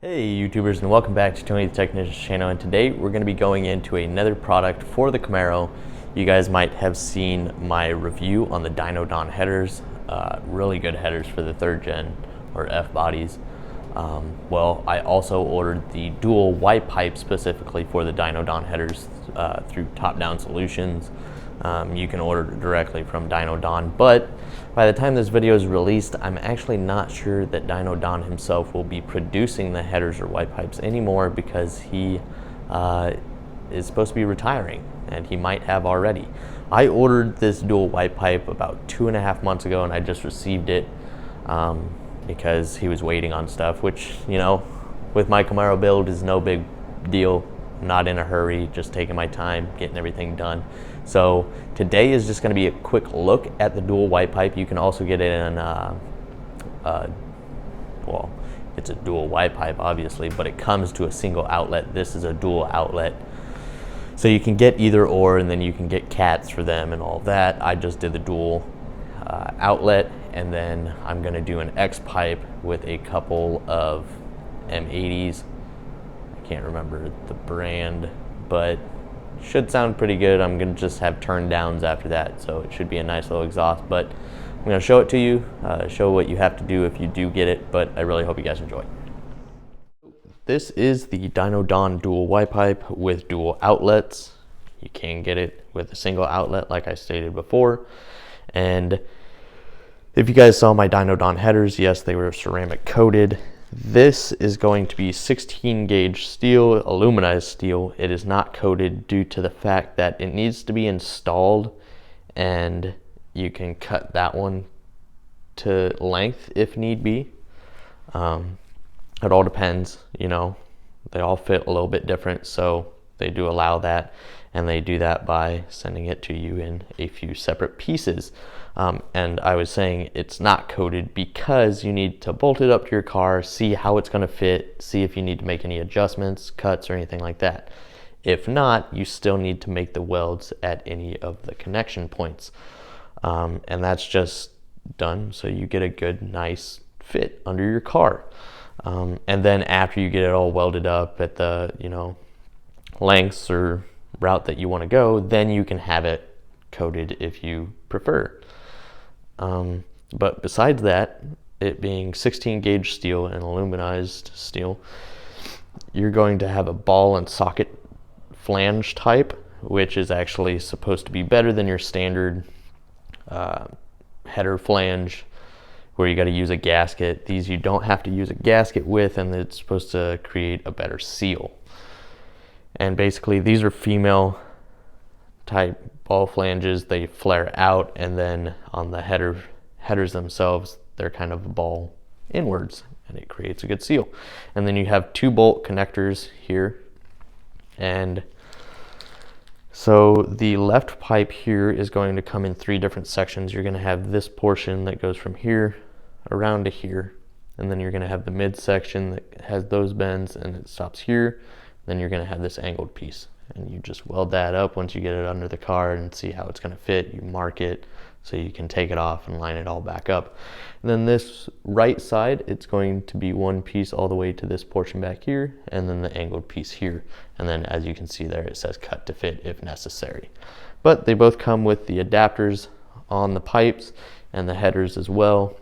Hey YouTubers, and welcome back to Tony the Technician's channel, and today we're going to be going into another product for the Camaro. You guys might have seen my review on the Dyno headers. Really good headers for the 3rd gen or F bodies. Well, I also ordered the dual white pipe specifically for the Dyno headers through Top Down Solutions. You can order directly from Dyno, but by the time this video is released, I'm actually not sure that Dyno himself will be producing the headers or white pipes anymore, because he is supposed to be retiring, and he might have already. I ordered this dual white pipe about 2.5 months ago, and I just received it because he was waiting on stuff, which, you know, with my Camaro build is no big deal. Not in a hurry, just taking my time, getting everything done. So today is just going to be a quick look at the dual white pipe. You can also get it in, well, it's a dual white pipe obviously, but it comes to a single outlet. This is a dual outlet. So you can get either or, and then you can get cats for them and all that. I just did the dual outlet, and then I'm going to do an X pipe with a couple of M80s. Can't remember the brand, but should sound pretty good. I'm gonna just have turn downs after that, so it should be a nice little exhaust. But I'm gonna show it to you, show what you have to do if you do get it, but I really hope you guys enjoy. This is the Dyno dual white pipe with dual outlets. You can get it with a single outlet like I stated before. And if you guys saw my Dyno headers, yes, they were ceramic coated. This is going to be 16 gauge steel, aluminized steel. It is not coated due to the fact that it needs to be installed, and you can cut that one to length if need be. It all depends, you know, they all fit a little bit different, so they do allow that, and they do that by sending it to you in a few separate pieces. And I was saying it's not coated because you need to bolt it up to your car, see how it's going to fit, see if you need to make any adjustments, cuts, or anything like that. If not, you still need to make the welds at any of the connection points. And that's just done so you get a good, nice fit under your car. And then after you get it all welded up at the, you know, lengths or route that you want to go, then you can have it coated if you prefer. But besides that, it being 16 gauge steel and aluminized steel, you're going to have a ball and socket flange type, which is actually supposed to be better than your standard header flange, where you got to use a gasket. These you don't have to use a gasket with, and it's supposed to create a better seal. And basically these are female type ball flanges. They flare out, and then on the headers themselves, they're kind of a ball inwards, and it creates a good seal. And then you have 2 bolt connectors here. And so the left pipe here is going to come in 3 different sections. You're going to have this portion that goes from here around to here, and then you're going to have the mid section that has those bends and it stops here. Then you're going to have this angled piece, and you just weld that up once you get it under the car and see how it's going to fit. You mark it so you can take it off and line it all back up. And then this right side, it's going to be 1 piece all the way to this portion back here, and then the angled piece here. And then as you can see there, it says cut to fit if necessary. But they both come with the adapters on the pipes and the headers as well.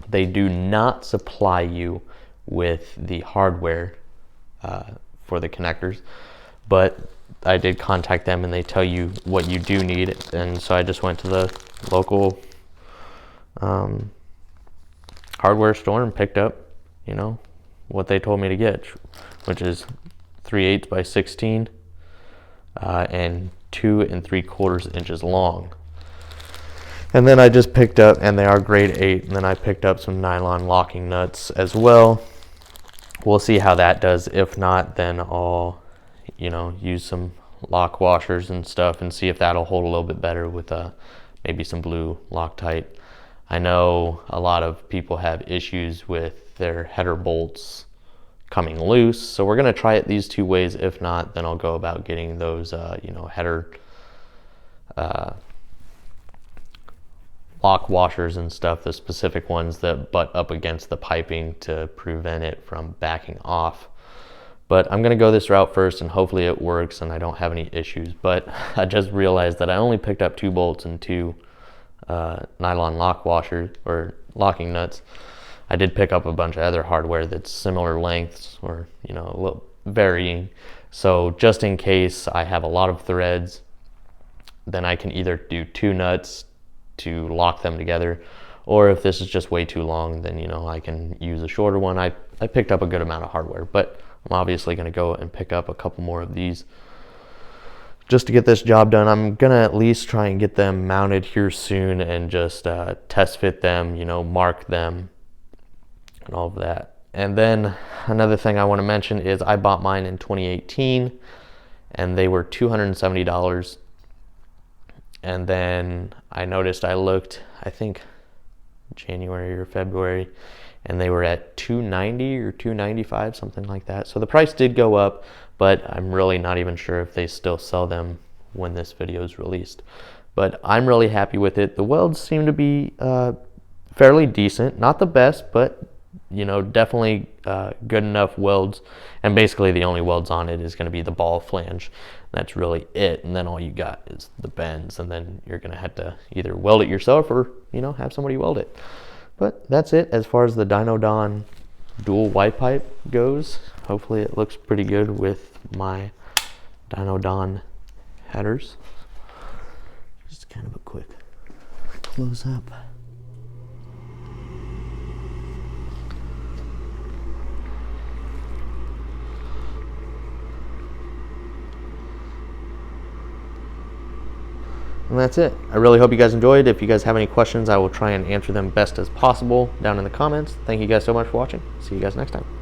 They do not supply you with the hardware for the connectors, but I did contact them and they tell you what you do need. And so I just went to the local hardware store and picked up, you know, what they told me to get, which is 3/8 by 16 and 2 3/4 inches long. And then I just picked up, and they are grade 8, and then I picked up some nylon locking nuts as well. We'll see how that does. If not, then I'll, you know, use some lock washers and stuff and see if that'll hold a little bit better with maybe some blue Loctite. I know a lot of people have issues with their header bolts coming loose, so we're going to try it these 2 ways. If not, then I'll go about getting those you know, header lock washers and stuff, the specific ones that butt up against the piping to prevent it from backing off. But I'm gonna go this route first and hopefully it works and I don't have any issues. But I just realized that I only picked up 2 bolts and 2 nylon lock washers or locking nuts. I did pick up a bunch of other hardware that's similar lengths or, you know, a little varying. So just in case I have a lot of threads, then I can either do 2 nuts to lock them together, or if this is just way too long, then, you know, I can use a shorter one. I picked up a good amount of hardware, but I'm obviously going to go and pick up a couple more of these just to get this job done. I'm going to at least try and get them mounted here soon and just test fit them, you know, mark them and all of that. And then another thing I want to mention is I bought mine in 2018 and they were $270. And then I noticed, I looked, I think January or February, and they were at $290 or $295, something like that. So the price did go up, but I'm really not even sure if they still sell them when this video is released. But I'm really happy with it. The welds seem to be fairly decent, not the best, but you know, definitely good enough welds. And basically the only welds on it is going to be the ball flange. That's really it. And then all you got is the bends, and then you're going to have to either weld it yourself or, you know, have somebody weld it. But that's it as far as the Dyno dual Y pipe goes. Hopefully it looks pretty good with my Dyno headers. Just kind of a quick close up. And that's it. I really hope you guys enjoyed. If you guys have any questions, I will try and answer them best as possible down in the comments. Thank you guys so much for watching. See you guys next time.